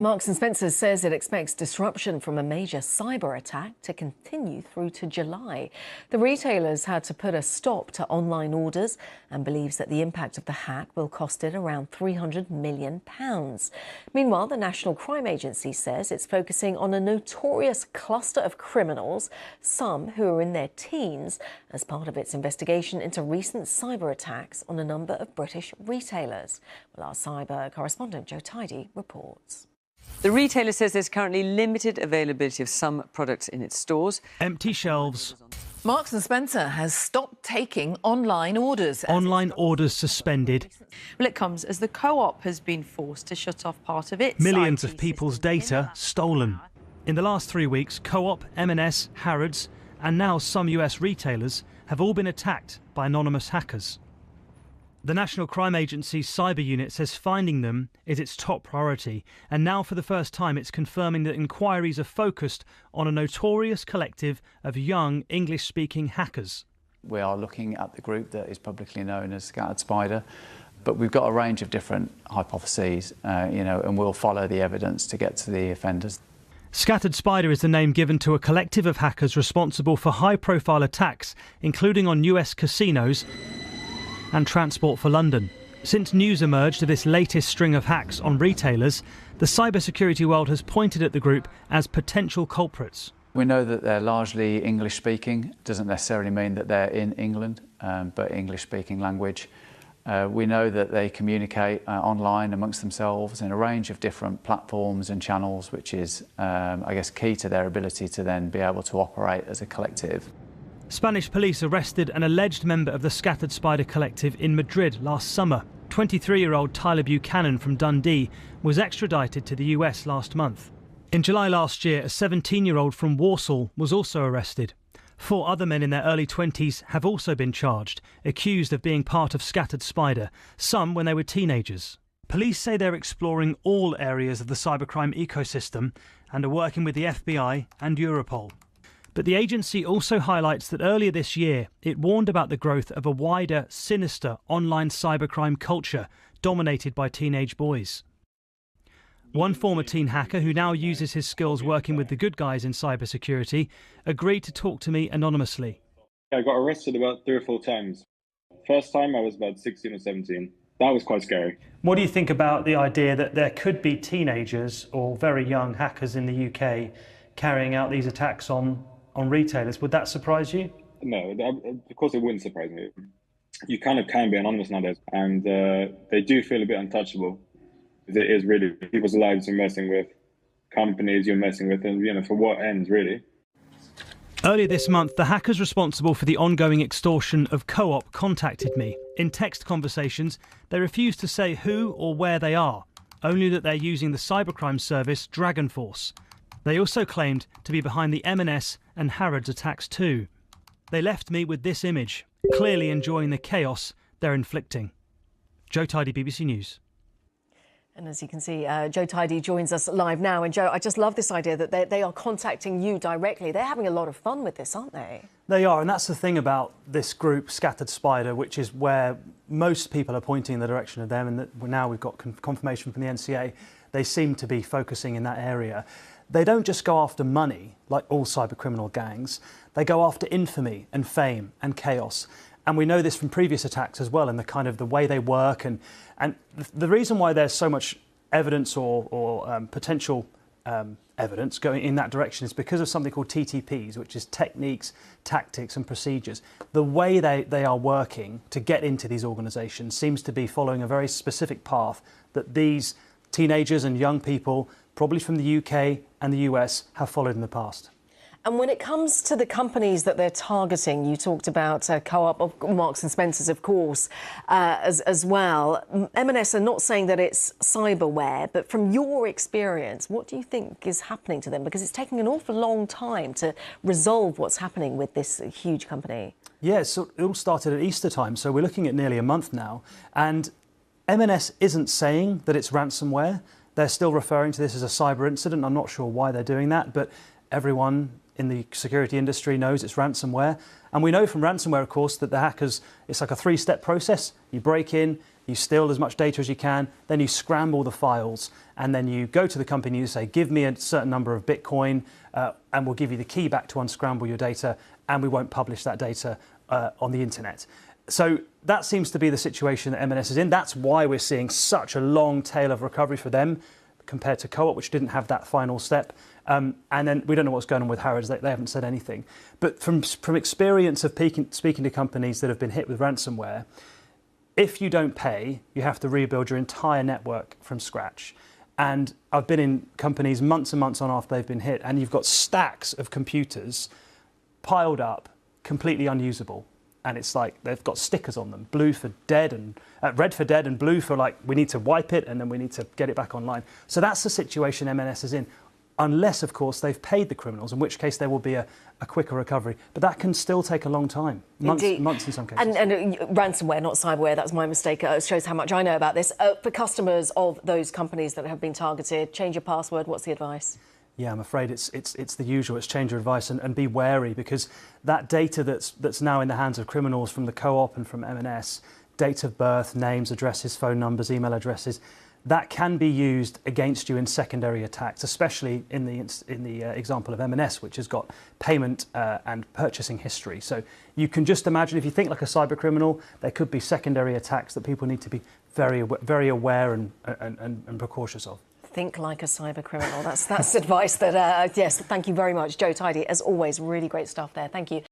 Marks and Spencer says it expects disruption from a major cyber attack to continue through to July. The retailers had to put a stop to online orders and believes that the impact of the hack will cost it around £300 million. Meanwhile, the National Crime Agency says it's focusing on a notorious cluster of criminals, some who are in their teens, as part of its investigation into recent cyber attacks on a number of British retailers. Well, our cyber correspondent Joe Tidy reports. The retailer says there's currently limited availability of some products in its stores. Empty shelves. Marks and Spencer has stopped taking online orders. Online orders suspended. Well, it comes as the Co-op has been forced to shut off part of its Millions IT of people's systems data stolen. In the last 3 weeks, Co-op, M&S, Harrods and now some US retailers have all been attacked by anonymous hackers. The National Crime Agency's cyber unit says finding them is its top priority, and now for the first time it's confirming that inquiries are focused on a notorious collective of young English-speaking hackers. We are looking at the group that is publicly known as Scattered Spider, but we've got a range of different hypotheses, and we'll follow the evidence to get to the offenders. Scattered Spider is the name given to a collective of hackers responsible for high-profile attacks, including on US casinos and Transport for London. Since news emerged of this latest string of hacks on retailers, the cybersecurity world has pointed at the group as potential culprits. We know that they're largely English-speaking. Doesn't necessarily mean that they're in England, but English-speaking language. We know that they communicate online amongst themselves in a range of different platforms and channels, which is, I guess, key to their ability to then be able to operate as a collective. Spanish police arrested an alleged member of the Scattered Spider collective in Madrid last summer. 23-year-old Tyler Buchanan from Dundee was extradited to the US last month. In July last year, a 17-year-old from Warsaw was also arrested. 4 other men in their early 20s have also been charged, accused of being part of Scattered Spider, some when they were teenagers. Police say they're exploring all areas of the cybercrime ecosystem and are working with the FBI and Europol. But the agency also highlights that earlier this year it warned about the growth of a wider, sinister online cybercrime culture dominated by teenage boys. One former teen hacker who now uses his skills working with the good guys in cybersecurity agreed to talk to me anonymously. I got arrested about 3 or 4 times. First time I was about 16 or 17. That was quite scary. What do you think about the idea that there could be teenagers or very young hackers in the UK carrying out these attacks on retailers? Would that surprise you? No, of course it wouldn't surprise me. You kind of can be anonymous nowadays, and they do feel a bit untouchable. It is really people's lives you're messing with, companies you're messing with, and for what ends, really. Earlier this month, the hackers responsible for the ongoing extortion of Co-op contacted me. In text conversations, they refused to say who or where they are, only that they're using the cybercrime service Dragon Force. They also claimed to be behind the M&S and Harrods attacks too. They left me with this image, clearly enjoying the chaos they're inflicting. Joe Tidy, BBC News. And as you can see, Joe Tidy joins us live now. And Joe, I just love this idea that they are contacting you directly. They're having a lot of fun with this, aren't they? They are, and that's the thing about this group, Scattered Spider, which is where most people are pointing in the direction of them, and that now we've got confirmation from the NCA. They seem to be focusing in that area. They don't just go after money, like all cybercriminal gangs. They go after infamy and fame and chaos. And we know this from previous attacks as well, and the way they work. And the reason why there's so much evidence or potential evidence going in that direction is because of something called TTPs, which is techniques, tactics and procedures. The way they are working to get into these organisations seems to be following a very specific path that these teenagers and young people, probably from the UK and the US, have followed in the past. And when it comes to the companies that they're targeting, you talked about Co-op, of Marks and Spencer's, of course, as well. M&S are not saying that it's cyberware, but from your experience, what do you think is happening to them? Because it's taking an awful long time to resolve what's happening with this huge company. Yeah, so it all started at Easter time, so we're looking at nearly a month now. And M&S isn't saying that it's ransomware. They're still referring to this as a cyber incident. I'm not sure why they're doing that, but everyone in the security industry knows it's ransomware. And we know from ransomware, of course, that the hackers, it's like a 3-step process. You break in, you steal as much data as you can, then you scramble the files, and then you go to the company and you say, give me a certain number of Bitcoin, and we'll give you the key back to unscramble your data, and we won't publish that data on the internet. So that seems to be the situation that M&S is in. That's why we're seeing such a long tail of recovery for them compared to Co-op, which didn't have that final step. And then we don't know what's going on with Harrods. They haven't said anything. But from experience of speaking to companies that have been hit with ransomware, if you don't pay, you have to rebuild your entire network from scratch. And I've been in companies months and months on after they've been hit, and you've got stacks of computers piled up, completely unusable. And it's like they've got stickers on them, blue for dead and red for dead and blue for like we need to wipe it and then we need to get it back online. So that's the situation M&S is in, unless, of course, they've paid the criminals, in which case there will be a quicker recovery. But that can still take a long time, months in some cases. And ransomware, not cyberware, that's my mistake. It shows how much I know about this. For customers of those companies that have been targeted, change your password. What's the advice? Yeah, I'm afraid it's the usual. It's change your advice and be wary, because that data that's now in the hands of criminals from the Co-op and from M&S, date of birth, names, addresses, phone numbers, email addresses, that can be used against you in secondary attacks, especially in the example of M&S, which has got payment and purchasing history. So you can just imagine, if you think like a cyber criminal, there could be secondary attacks that people need to be very aware and precautious of. Think like a cyber criminal. That's advice that, yes, thank you very much, Joe Tidy. As always, really great stuff there. Thank you.